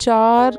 4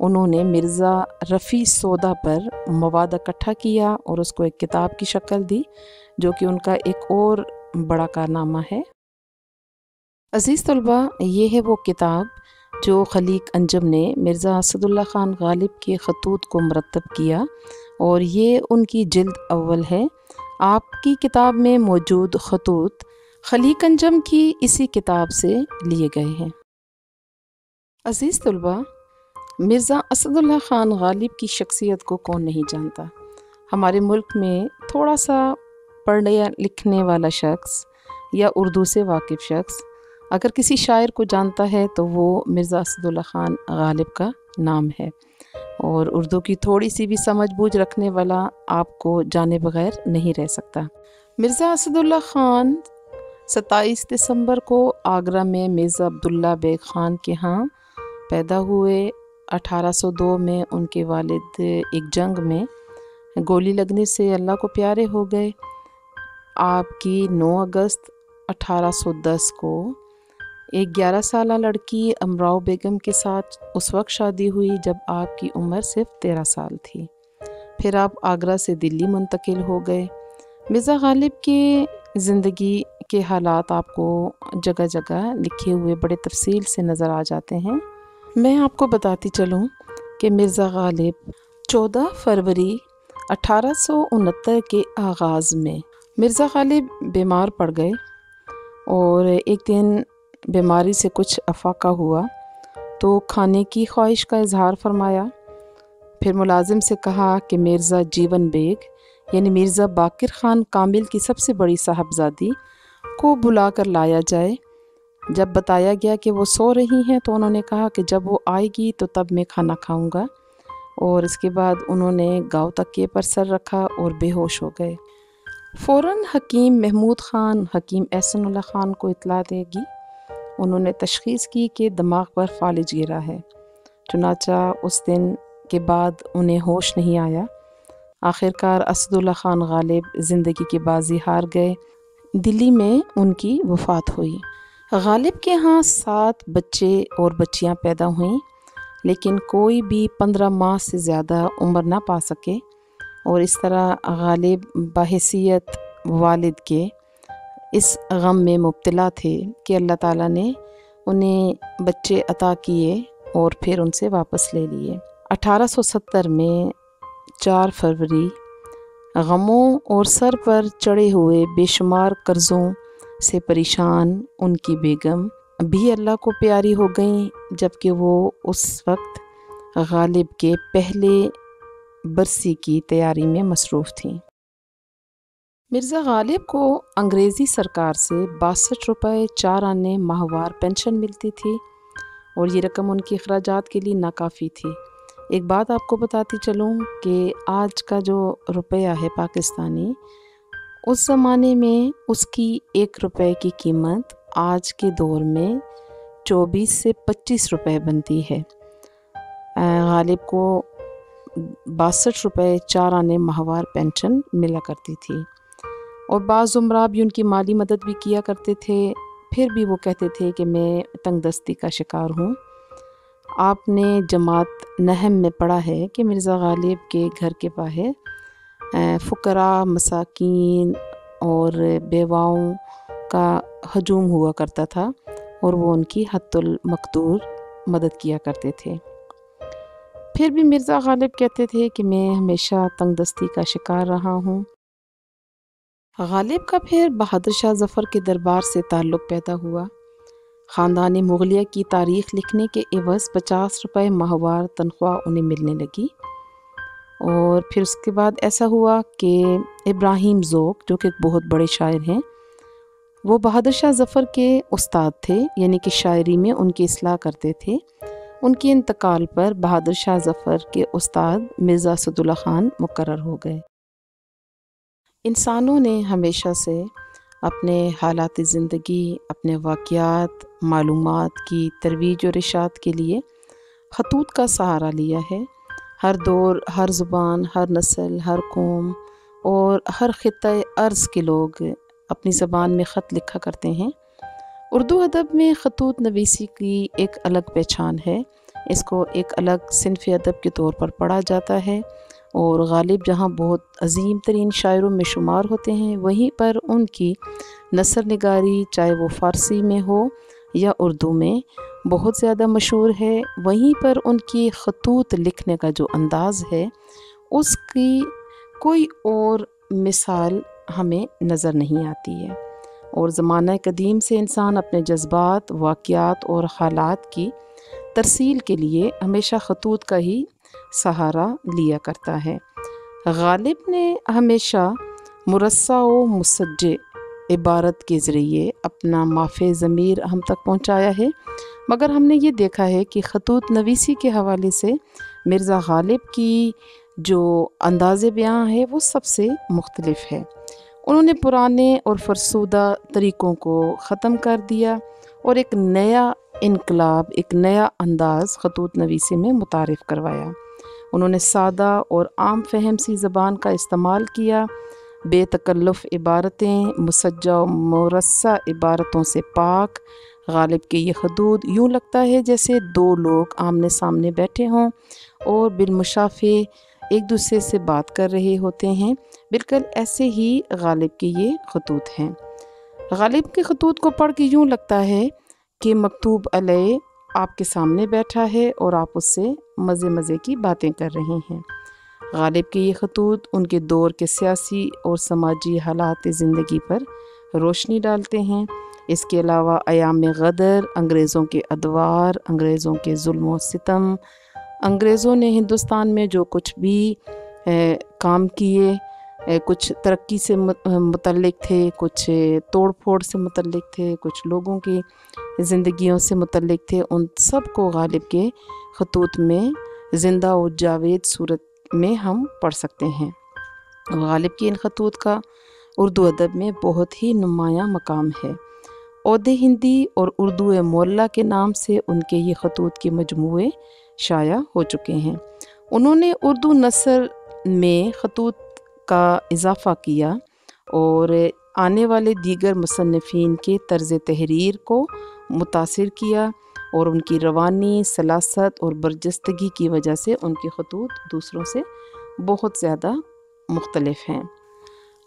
انہوں نے مرزا رفیع سودا پر مواد اکٹھا کیا اور اس کو ایک کتاب کی شکل دی، جو کہ ان کا ایک اور بڑا کارنامہ ہے۔ عزیز طلباء، یہ ہے وہ کتاب جو خلیق انجم نے مرزا اسد اللہ خان غالب کے خطوط کو مرتب کیا، اور یہ ان کی جلد اول ہے۔ آپ کی کتاب میں موجود خطوط خلیق انجم کی اسی کتاب سے لیے گئے ہیں۔ عزیز طلباء، مرزا اسد اللہ خان غالب کی شخصیت کو کون نہیں جانتا؟ ہمارے ملک میں تھوڑا سا پڑھنے یا لکھنے والا شخص یا اردو سے واقف شخص اگر کسی شاعر کو جانتا ہے تو وہ مرزا اسد اللہ خان غالب کا نام ہے، اور اردو کی تھوڑی سی بھی سمجھ بوجھ رکھنے والا آپ کو جانے بغیر نہیں رہ سکتا۔ مرزا اسد اللہ خان 27 دسمبر کو آگرہ میں مرزا عبداللہ بیگ خان کے ہاں پیدا ہوئے۔ 1802 میں ان کے والد ایک جنگ میں گولی لگنے سے اللہ کو پیارے ہو گئے۔ آپ کی 9 اگست 1810 کو ایک 11 سالہ لڑکی امراؤ بیگم کے ساتھ اس وقت شادی ہوئی جب آپ کی عمر صرف 13 سال تھی۔ پھر آپ آگرہ سے دلی منتقل ہو گئے۔ مرزا غالب کے زندگی کے حالات آپ کو جگہ جگہ لکھے ہوئے بڑے تفصیل سے نظر آ جاتے ہیں۔ میں آپ کو بتاتی چلوں کہ مرزا غالب 14 فروری 1869 کے آغاز میں مرزا غالب بیمار پڑ گئے، اور ایک دن بیماری سے کچھ افاقہ ہوا تو کھانے کی خواہش کا اظہار فرمایا۔ پھر ملازم سے کہا کہ مرزا جیون بیگ یعنی مرزا باقر خان کامل کی سب سے بڑی صاحبزادی کو بلا کر لایا جائے۔ جب بتایا گیا کہ وہ سو رہی ہیں تو انہوں نے کہا کہ جب وہ آئے گی تو تب میں کھانا کھاؤں گا، اور اس کے بعد انہوں نے گاؤ تکیے پر سر رکھا اور بے ہوش ہو گئے۔ فوراً حکیم محمود خان حکیم احسن اللہ خان کو اطلاع دے گی۔ انہوں نے تشخیص کی کہ دماغ پر فالج گرا ہے۔ چنانچہ اس دن کے بعد انہیں ہوش نہیں آیا۔ آخرکار اسد اللہ خان غالب زندگی کی بازی ہار گئے۔ دلی میں ان کی وفات ہوئی۔ غالب کے ہاں 7 بچے اور بچیاں پیدا ہوئیں، لیکن کوئی بھی 15 ماہ سے زیادہ عمر نہ پا سکے، اور اس طرح غالب بحیثیت والد کے اس غم میں مبتلا تھے کہ اللہ تعالیٰ نے انہیں بچے عطا کیے اور پھر ان سے واپس لے لیے۔ 1870 میں 4 فروری غموں اور سر پر چڑھے ہوئے بے شمار قرضوں سے پریشان ان کی بیگم بھی اللہ کو پیاری ہو گئیں، جبکہ وہ اس وقت غالب کے پہلے برسی کی تیاری میں مصروف تھیں۔ مرزا غالب کو انگریزی سرکار سے 62 روپے 4 آنے ماہوار پینشن ملتی تھی، اور یہ رقم ان کی اخراجات کے لیے ناکافی تھی۔ ایک بات آپ کو بتاتی چلوں کہ آج کا جو روپیہ ہے پاکستانی، اس زمانے میں اس کی 1 روپے کی قیمت آج کے دور میں 24 سے 25 روپے بنتی ہے۔ غالب کو 62 روپے 4 آنے ماہوار پینشن ملا کرتی تھی، اور بعض زمرہ بھی ان کی مالی مدد بھی کیا کرتے تھے۔ پھر بھی وہ کہتے تھے کہ میں تنگ دستی کا شکار ہوں۔ آپ نے جماعت نہم میں پڑھا ہے کہ مرزا غالب کے گھر کے باہر فقراء، مساکین اور بیواؤں کا ہجوم ہوا کرتا تھا، اور وہ ان کی حت المقدور مدد کیا کرتے تھے۔ پھر بھی مرزا غالب کہتے تھے کہ میں ہمیشہ تنگ دستی کا شکار رہا ہوں۔ غالب کا پھر بہادر شاہ ظفر کے دربار سے تعلق پیدا ہوا۔ خاندان مغلیہ کی تاریخ لکھنے کے عوض 50 روپے ماہوار تنخواہ انہیں ملنے لگی، اور پھر اس کے بعد ایسا ہوا کہ ابراہیم ذوق جو کہ ایک بہت بڑے شاعر ہیں، وہ بہادر شاہ ظفر کے استاد تھے، یعنی کہ شاعری میں ان کی اصلاح کرتے تھے۔ ان کے انتقال پر بہادر شاہ ظفر کے استاد مرزا اسد اللہ خان مقرر ہو گئے۔ انسانوں نے ہمیشہ سے اپنے حالات زندگی، اپنے واقعات، معلومات کی ترویج اور اشاعت کے لیے خطوط کا سہارا لیا ہے۔ ہر دور، ہر زبان، ہر نسل، ہر قوم اور ہر خطۂ ارض کے لوگ اپنی زبان میں خط لکھا کرتے ہیں۔ اردو ادب میں خطوط نویسی کی ایک الگ پہچان ہے، اس کو ایک الگ صنف ادب کے طور پر پڑھا جاتا ہے، اور غالب جہاں بہت عظیم ترین شاعروں میں شمار ہوتے ہیں، وہیں پر ان کی نثر نگاری چاہے وہ فارسی میں ہو یا اردو میں بہت زیادہ مشہور ہے۔ وہیں پر ان کی خطوط لکھنے کا جو انداز ہے اس کی کوئی اور مثال ہمیں نظر نہیں آتی ہے، اور زمانہ قدیم سے انسان اپنے جذبات، واقعات اور حالات کی ترسیل کے لیے ہمیشہ خطوط کا ہی سہارا لیا کرتا ہے۔ غالب نے ہمیشہ مرصع و مسجع عبارت کے ذریعے اپنا مافِ ضمیر ہم تک پہنچایا ہے، مگر ہم نے یہ دیکھا ہے کہ خطوط نویسی کے حوالے سے مرزا غالب کی جو انداز بیاں ہے وہ سب سے مختلف ہے۔ انہوں نے پرانے اور فرسودہ طریقوں کو ختم کر دیا اور ایک نیا انقلاب، ایک نیا انداز خطوط نویسی میں متعارف کروایا۔ انہوں نے سادہ اور عام فہم سی زبان کا استعمال کیا، بے تکلف عبارتیں، مسجع و مرصع عبارتوں سے پاک۔ غالب کے یہ خطوط یوں لگتا ہے جیسے دو لوگ آمنے سامنے بیٹھے ہوں اور بالمشافہہ ایک دوسرے سے بات کر رہے ہوتے ہیں، بالکل ایسے ہی غالب کے یہ خطوط ہیں۔ غالب کے خطوط کو پڑھ کے یوں لگتا ہے کہ مکتوب علیہ آپ کے سامنے بیٹھا ہے اور آپ اس سے مزے کی باتیں کر رہے ہیں۔ غالب کے یہ خطوط ان کے دور کے سیاسی اور سماجی حالات زندگی پر روشنی ڈالتے ہیں۔ اس کے علاوہ ایام غدر، انگریزوں کے ادوار، انگریزوں کے ظلم و ستم، انگریزوں نے ہندوستان میں جو کچھ بھی کام کیے، کچھ ترقی سے متعلق تھے، کچھ توڑ پھوڑ سے متعلق تھے، کچھ لوگوں کی زندگیوں سے متعلق تھے، ان سب کو غالب کے خطوط میں زندہ و جاوید صورت میں ہم پڑھ سکتے ہیں۔ غالب کی ان خطوط کا اردو ادب میں بہت ہی نمایاں مقام ہے۔ عود ہندی اور اردو معلیٰ کے نام سے ان کے یہ خطوط کے مجموعے شائع ہو چکے ہیں۔ انہوں نے اردو نثر میں خطوط کا اضافہ کیا اور آنے والے دیگر مصنفین کے طرز تحریر کو متاثر کیا، اور ان کی روانی، سلاست اور برجستگی کی وجہ سے ان کے خطوط دوسروں سے بہت زیادہ مختلف ہیں۔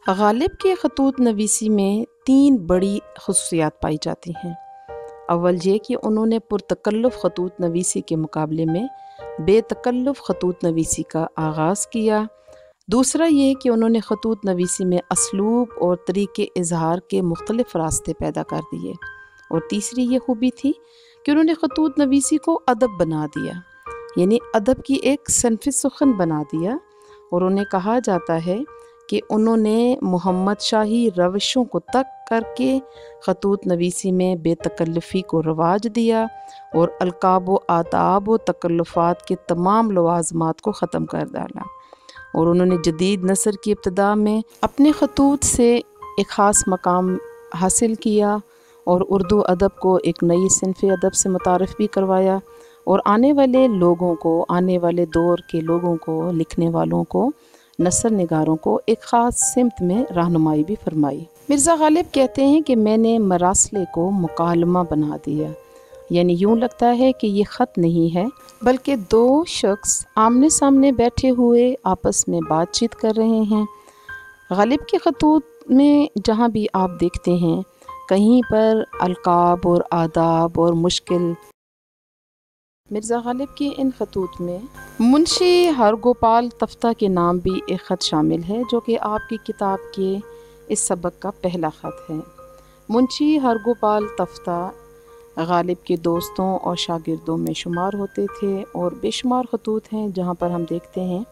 غالب کے خطوط نویسی میں 3 بڑی خصوصیات پائی جاتی ہیں۔ اول یہ کہ انہوں نے پرتکلف خطوط نویسی کے مقابلے میں بے تکلف خطوط نویسی کا آغاز کیا۔ دوسرا یہ کہ انہوں نے خطوط نویسی میں اسلوب اور طریقے اظہار کے مختلف راستے پیدا کر دیے، اور تیسری یہ خوبی تھی کہ انہوں نے خطوط نویسی کو ادب بنا دیا، یعنی ادب کی ایک صنف سخن بنا دیا، اور انہیں کہا جاتا ہے کہ انہوں نے محمد شاہی روشوں کو ترک کر کے خطوط نویسی میں بے تکلفی کو رواج دیا، اور القاب و آداب و تکلفات کے تمام لوازمات کو ختم کر ڈالا، اور انہوں نے جدید نثر کی ابتداء میں اپنے خطوط سے ایک خاص مقام حاصل کیا، اور اردو ادب کو ایک نئی صنف ادب سے متعارف بھی کروایا، اور آنے والے لوگوں کو، آنے والے دور کے لوگوں کو، لکھنے والوں کو، نثر نگاروں کو ایک خاص سمت میں رہنمائی بھی فرمائی۔ مرزا غالب کہتے ہیں کہ میں نے مراسلے کو مکالمہ بنا دیا، یعنی یوں لگتا ہے کہ یہ خط نہیں ہے بلکہ 2 شخص آمنے سامنے بیٹھے ہوئے آپس میں بات چیت کر رہے ہیں۔ غالب کے خطوط میں جہاں بھی آپ دیکھتے ہیں کہیں پر القاب اور آداب اور مشکل۔ مرزا غالب کے ان خطوط میں منشی ہرگوپال تفتہ کے نام بھی ایک خط شامل ہے، جو کہ آپ کی کتاب کے اس سبق کا پہلا خط ہے۔ منشی ہرگوپال تفتہ غالب کے دوستوں اور شاگردوں میں شمار ہوتے تھے، اور بے شمار خطوط ہیں جہاں پر ہم دیکھتے ہیں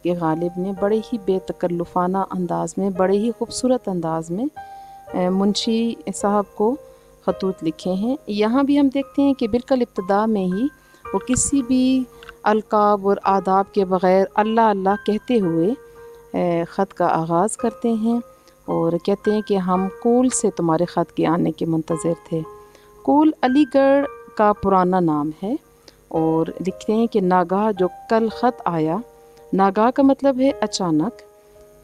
کہ غالب نے بڑے ہی بے تکلفانہ انداز میں، بڑے ہی خوبصورت انداز میں منشی صاحب کو خطوط لکھے ہیں۔ یہاں بھی ہم دیکھتے ہیں کہ بالکل ابتدا میں ہی وہ کسی بھی القاب اور آداب کے بغیر اللہ اللہ کہتے ہوئے خط کا آغاز کرتے ہیں، اور کہتے ہیں کہ ہم کول سے تمہارے خط کے آنے کے منتظر تھے۔ کول علی گڑھ کا پرانا نام ہے، اور لکھتے ہیں کہ ناگاہ جو کل خط آیا، ناگاہ کا مطلب ہے اچانک،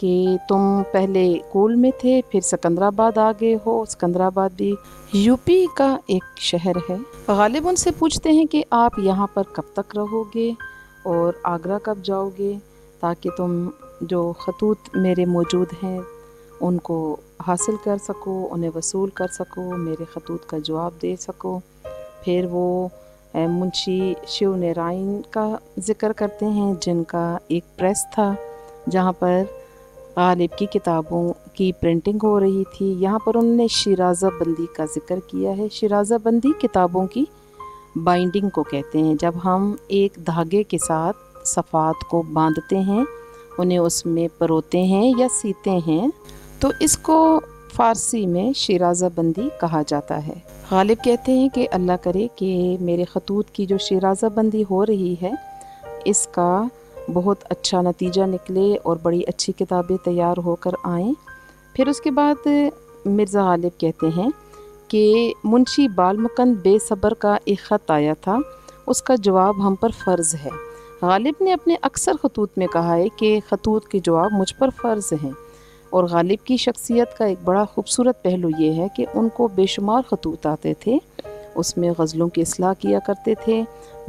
کہ تم پہلے کول میں تھے، پھر سکندرآباد آ گئے ہو۔ سکندرآباد بھی یوپی کا ایک شہر ہے۔ غالب ان سے پوچھتے ہیں کہ آپ یہاں پر کب تک رہو گے اور آگرہ کب جاؤ گے، تاکہ تم جو خطوط میرے موجود ہیں ان کو حاصل کر سکو، انہیں وصول کر سکو، میرے خطوط کا جواب دے سکو۔ پھر وہ منشی شیو نارائن کا ذکر کرتے ہیں، جن کا ایک پریس تھا جہاں پر غالب کی کتابوں کی پرنٹنگ ہو رہی تھی۔ یہاں پر انہوں نے شیرازہ بندی کا ذکر کیا ہے۔ شیرازہ بندی کتابوں کی بائنڈنگ کو کہتے ہیں، جب ہم ایک دھاگے کے ساتھ صفحات کو باندھتے ہیں، انہیں اس میں پروتے ہیں یا سیتے ہیں، تو اس کو فارسی میں شیرازہ بندی کہا جاتا ہے۔ غالب کہتے ہیں کہ اللہ کرے کہ میرے خطوط کی جو شیرازہ بندی ہو رہی ہے اس کا بہت اچھا نتیجہ نکلے اور بڑی اچھی کتابیں تیار ہو کر آئیں۔ پھر اس کے بعد مرزا غالب کہتے ہیں کہ منشی بالمکند بے صبر کا ایک خط آیا تھا، اس کا جواب ہم پر فرض ہے۔ غالب نے اپنے اکثر خطوط میں کہا ہے کہ خطوط کے جواب مجھ پر فرض ہیں، اور غالب کی شخصیت کا ایک بڑا خوبصورت پہلو یہ ہے کہ ان کو بے شمار خطوط آتے تھے، اس میں غزلوں کی اصلاح کیا کرتے تھے،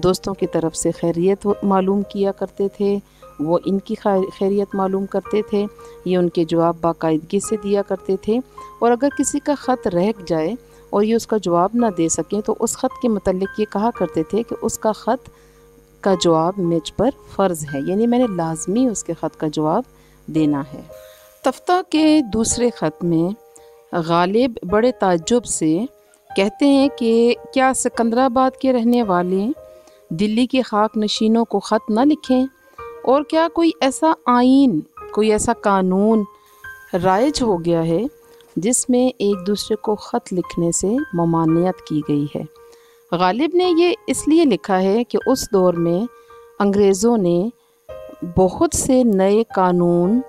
دوستوں کی طرف سے خیریت معلوم کیا کرتے تھے، وہ ان کی خیریت معلوم کرتے تھے، یہ ان کے جواب باقاعدگی سے دیا کرتے تھے، اور اگر کسی کا خط رہ جائے اور یہ اس کا جواب نہ دے سکیں تو اس خط کے متعلق یہ کہا کرتے تھے کہ اس کا خط کا جواب مجھ پر فرض ہے، یعنی میں نے لازمی اس کے خط کا جواب دینا ہے۔ تفتہ کے دوسرے خط میں غالب بڑے تعجب سے کہتے ہیں کہ کیا سکندرآباد کے رہنے والے دلی کے خاک نشینوں کو خط نہ لکھیں، اور کیا کوئی ایسا آئین، کوئی ایسا قانون رائج ہو گیا ہے جس میں ایک دوسرے کو خط لکھنے سے ممانعت کی گئی ہے۔ غالب نے یہ اس لیے لکھا ہے کہ اس دور میں انگریزوں نے بہت سے نئے قانون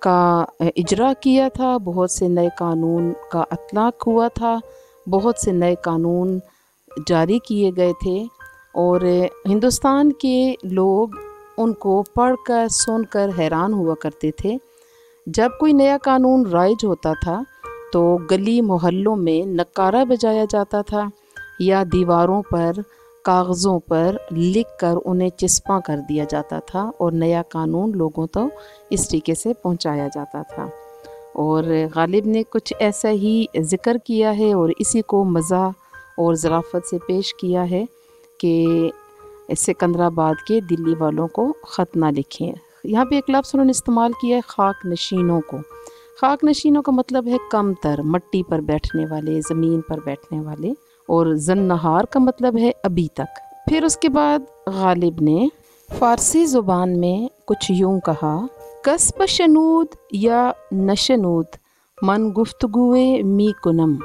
کا اجرا کیا تھا، بہت سے نئے قانون کا اطلاق ہوا تھا، بہت سے نئے قانون جاری کیے گئے تھے، اور ہندوستان کے لوگ ان کو پڑھ کر سن کر حیران ہوا کرتے تھے۔ جب کوئی نیا قانون رائج ہوتا تھا تو گلی محلوں میں نکارہ بجایا جاتا تھا یا دیواروں پر کاغذوں پر لکھ کر انہیں چسپاں کر دیا جاتا تھا، اور نیا قانون لوگوں تو اس طریقے سے پہنچایا جاتا تھا۔ اور غالب نے کچھ ایسا ہی ذکر کیا ہے اور اسی کو مزاح اور ظرافت سے پیش کیا ہے کہ سکندرآباد کے دلی والوں کو خط نہ لکھیں۔ یہاں پہ ایک لفظ انہوں نے استعمال کیا ہے خاک نشینوں کو۔ خاک نشینوں کا مطلب ہے کم تر، مٹی پر بیٹھنے والے، زمین پر بیٹھنے والے، اور زنہار کا مطلب ہے ابھی تک۔ پھر اس کے بعد غالب نے فارسی زبان میں کچھ یوں کہا: کسب شنود یا نشنود من گفتگوے می کنم،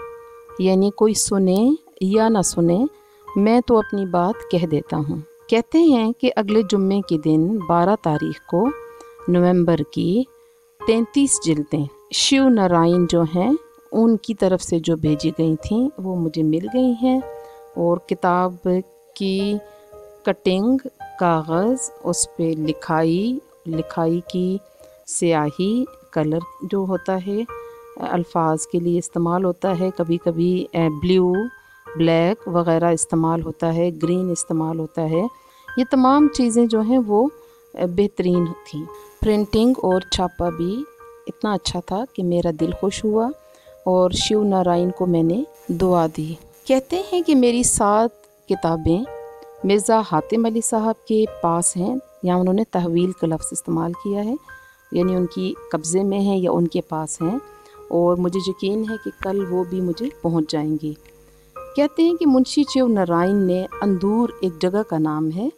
یعنی کوئی سنے یا نہ سنے میں تو اپنی بات کہہ دیتا ہوں۔ کہتے ہیں کہ اگلے جمعے کے دن 12 تاریخ کو نومبر کی 33 جلدیں شیو نارائن جو ہیں ان کی طرف سے جو بھیجی گئی تھیں وہ مجھے مل گئی ہیں، اور کتاب کی کٹنگ، کاغذ، اس پہ لکھائی کی سیاہی، کلر جو ہوتا ہے الفاظ کے لیے استعمال ہوتا ہے، کبھی کبھی بلیو، بلیک وغیرہ استعمال ہوتا ہے، گرین استعمال ہوتا ہے، یہ تمام چیزیں جو ہیں وہ بہترین تھیں۔ پرنٹنگ اور چھاپا بھی اتنا اچھا تھا کہ میرا دل خوش ہوا، اور شیو نارائن کو میں نے دعا دی۔ کہتے ہیں کہ میری 7 کتابیں مرزا حاتم علی صاحب کے پاس ہیں، یہاں انہوں نے تحویل کا لفظ استعمال کیا ہے، یعنی ان کی قبضے میں ہیں یا ان کے پاس ہیں، اور مجھے یقین ہے کہ کل وہ بھی مجھے پہنچ جائیں گی۔ کہتے ہیں کہ منشی شیو نارائن نے اندور ایک جگہ کا نام ہے،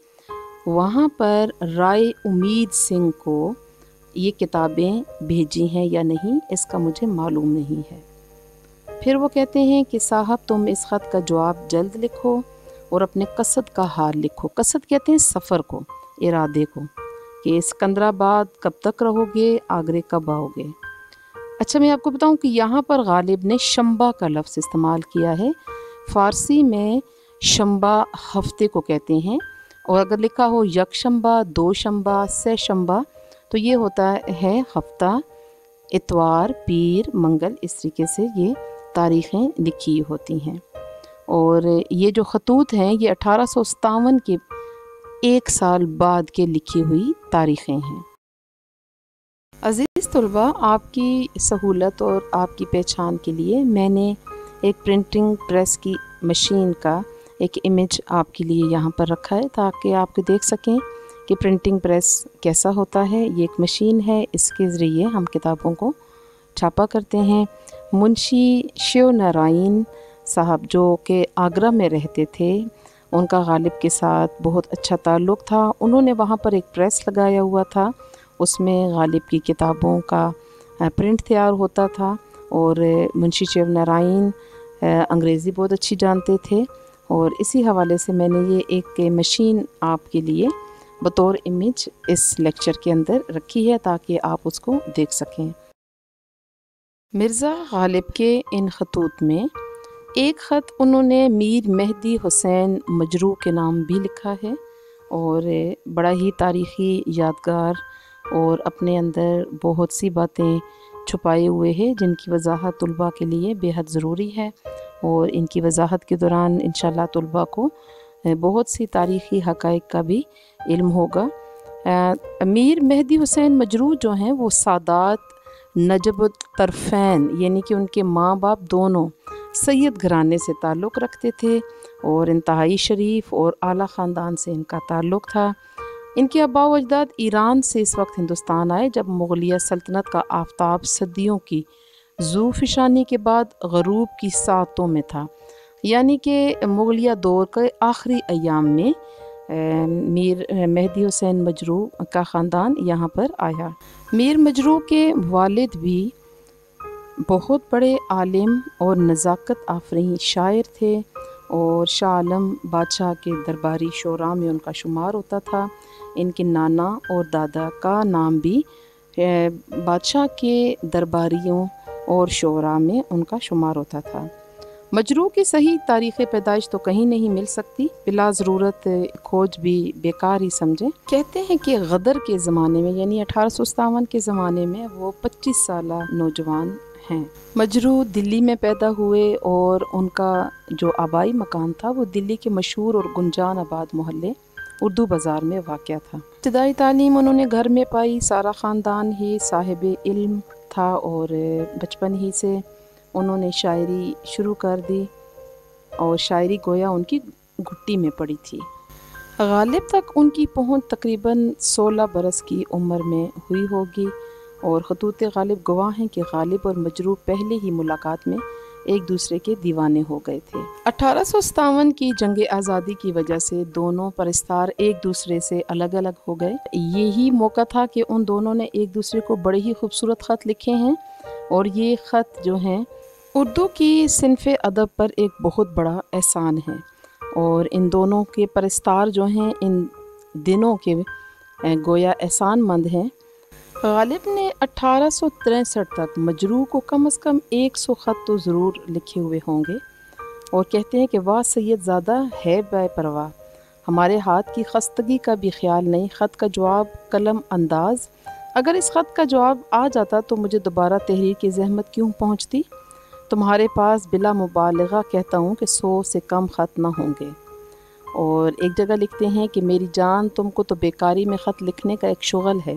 وہاں پر رائے امید سنگھ کو یہ کتابیں بھیجی ہیں یا نہیں اس کا مجھے معلوم نہیں ہے۔ پھر وہ کہتے ہیں کہ صاحب تم اس خط کا جواب جلد لکھو اور اپنے قصد کا حال لکھو۔ قصد کہتے ہیں سفر کو، ارادے کو، کہ سکندرآباد کب تک رہو گے، آگرے کب آؤ گے۔ اچھا میں آپ کو بتاؤں کہ یہاں پر غالب نے شنبہ کا لفظ استعمال کیا ہے۔ فارسی میں شنبہ ہفتے کو کہتے ہیں، اور اگر لکھا ہو یک شنبہ، 2 شنبہ، 3 شنبہ تو یہ ہوتا ہے ہفتہ، اتوار، پیر، منگل، اس طریقے سے یہ تاریخیں لکھی ہوتی ہیں۔ اور یہ جو خطوط ہیں یہ 1857 کے ایک سال بعد کے لکھی ہوئی تاریخیں ہیں۔ عزیز طلباء، آپ کی سہولت اور آپ کی پہچان کے لیے میں نے ایک پرنٹنگ پریس کی مشین کا ایک امیج آپ کے لیے یہاں پر رکھا ہے تاکہ آپ کو دیکھ سکیں کہ پرنٹنگ پریس کیسا ہوتا ہے۔ یہ ایک مشین ہے، اس کے ذریعے ہم کتابوں کو چھاپا کرتے ہیں۔ منشی شیو نارائن صاحب جو کہ آگرہ میں رہتے تھے، ان کا غالب کے ساتھ بہت اچھا تعلق تھا۔ انہوں نے وہاں پر ایک پریس لگایا ہوا تھا، اس میں غالب کی کتابوں کا پرنٹ تیار ہوتا تھا۔ اور منشی شیو نارائن انگریزی بہت اچھی جانتے تھے، اور اسی حوالے سے میں نے یہ ایک مشین آپ کے لیے بطور امیج اس لیکچر کے اندر رکھی ہے تاکہ آپ اس کو دیکھ سکیں۔ مرزا غالب کے ان خطوط میں ایک خط انہوں نے میر مہدی حسین مجروح کے نام بھی لکھا ہے، اور بڑا ہی تاریخی یادگار اور اپنے اندر بہت سی باتیں چھپائے ہوئے ہیں جن کی وضاحت طلباء کے لیے بے حد ضروری ہے، اور ان کی وضاحت کے دوران انشاءاللہ طلباء کو بہت سی تاریخی حقائق کا بھی علم ہوگا۔ میر مہدی حسین مجروح جو ہیں وہ سادات نجب الطرفین یعنی کہ ان کے ماں باپ دونوں سید گھرانے سے تعلق رکھتے تھے، اور انتہائی شریف اور اعلیٰ خاندان سے ان کا تعلق تھا۔ ان کے آباء و اجداد ایران سے اس وقت ہندوستان آئے جب مغلیہ سلطنت کا آفتاب صدیوں کی ذو فشانی کے بعد غروب کی ساعتوں میں تھا، یعنی کہ مغلیہ دور کے آخری ایام میں میر مہدی حسین مجروح کا خاندان یہاں پر آیا۔ میر مجروح کے والد بھی بہت بڑے عالم اور نزاکت آفرین شاعر تھے، اور شاہ عالم بادشاہ کے درباری شعراء میں ان کا شمار ہوتا تھا۔ ان کے نانا اور دادا کا نام بھی بادشاہ کے درباریوں اور شعراء میں ان کا شمار ہوتا تھا۔ مجروح کی صحیح تاریخ پیدائش تو کہیں نہیں مل سکتی، بلا ضرورت کھوج بھی بیکار ہی سمجھیں۔ کہتے ہیں کہ غدر کے زمانے میں یعنی 1857 کے زمانے میں وہ 25 سالہ نوجوان ہیں۔ مجروح دلی میں پیدا ہوئے، اور ان کا جو آبائی مکان تھا وہ دلی کے مشہور اور گنجان آباد محلے اردو بازار میں واقع تھا۔ ابتدائی تعلیم انہوں نے گھر میں پائی، سارا خاندان ہی صاحب علم تھا، اور بچپن ہی سے انہوں نے شاعری شروع کر دی، اور شاعری گویا ان کی گھٹی میں پڑی تھی۔ غالب تک ان کی پہنچ تقریباً 16 برس کی عمر میں ہوئی ہوگی، اور خطوط غالب گواہ ہیں کہ غالب اور مجروح پہلے ہی ملاقات میں ایک دوسرے کے دیوانے ہو گئے تھے۔ 1857 کی جنگ آزادی کی وجہ سے دونوں پرستار ایک دوسرے سے الگ الگ ہو گئے۔ یہی موقع تھا کہ ان دونوں نے ایک دوسرے کو بڑے ہی خوبصورت خط لکھے ہیں، اور یہ خط جو ہیں اردو کی صنف ادب پر ایک بہت بڑا احسان ہے، اور ان دونوں کے پرستار جو ہیں ان دنوں کے گویا احسان مند ہیں۔ غالب نے 1863 تک مجروح کو کم از کم 100 خط تو ضرور لکھے ہوئے ہوں گے، اور کہتے ہیں کہ واہ سید زادہ ہے بے پرواہ، ہمارے ہاتھ کی خستگی کا بھی خیال نہیں، خط کا جواب قلم انداز، اگر اس خط کا جواب آ جاتا تو مجھے دوبارہ تحریر کی زحمت کیوں پہنچتی، تمہارے پاس بلا مبالغہ کہتا ہوں کہ 100 سے کم خط نہ ہوں گے۔ اور ایک جگہ لکھتے ہیں کہ میری جان تم کو تو بیکاری میں خط لکھنے کا ایک شغل ہے،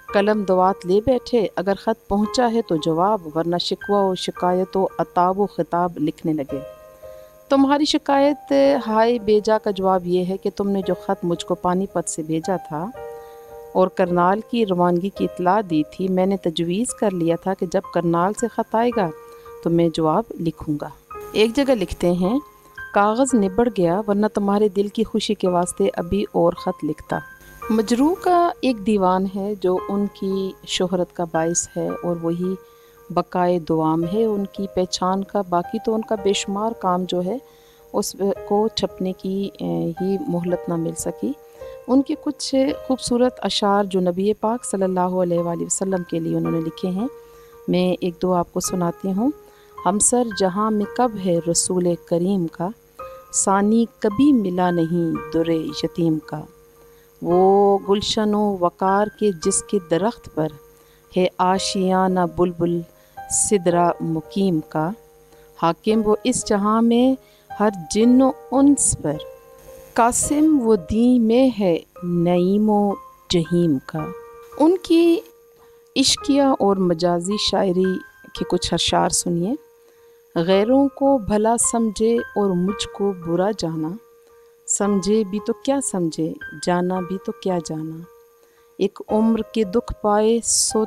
قلم دوات لے بیٹھے، اگر خط پہنچا ہے تو جواب، ورنہ شکوہ و شکایت و عتاب و خطاب لکھنے لگے۔ تمہاری شکایت ہائے بیجا کا جواب یہ ہے کہ تم نے جو خط مجھ کو پانی پت سے بھیجا تھا اور کرنال کی روانگی کی اطلاع دی تھی، میں نے تجویز کر لیا تھا کہ جب کرنال سے خط آئے گا تو میں جواب لکھوں گا۔ ایک جگہ لکھتے ہیں کاغذ نبڑ گیا، ورنہ تمہارے دل کی خوشی کے واسطے ابھی اور خط لکھتا۔ مجروح کا ایک دیوان ہے جو ان کی شہرت کا باعث ہے، اور وہی بقائے دوام ہے ان کی پہچان کا، باقی تو ان کا بے شمار کام جو ہے اس کو چھپنے کی ہی مہلت نہ مل سکی۔ ان کے کچھ خوبصورت اشعار جو نبی پاک صلی اللہ علیہ وآلہ وسلم کے لیے انہوں نے لکھے ہیں، میں ایک دو آپ کو سناتی ہوں۔ ہمسر جہاں میں کب ہے رسول کریم کا، ثانی کبھی ملا نہیں در یتیم کا، وہ گلشن و وقار کے جس کے درخت پر ہے آشیانہ بلبل سدرا مقیم کا، حاکم وہ اس جہاں میں ہر جن و انس پر، قاسم وہ دیں میں ہے نعیم و جہیم کا۔ ان کی عشقیہ اور مجازی شاعری کے کچھ اشعار سنیے۔ غیروں کو بھلا سمجھے اور مجھ کو برا جانا، سمجھے بھی تو کیا سمجھے، جانا بھی تو کیا جانا، ایک عمر کے دکھ پائے سو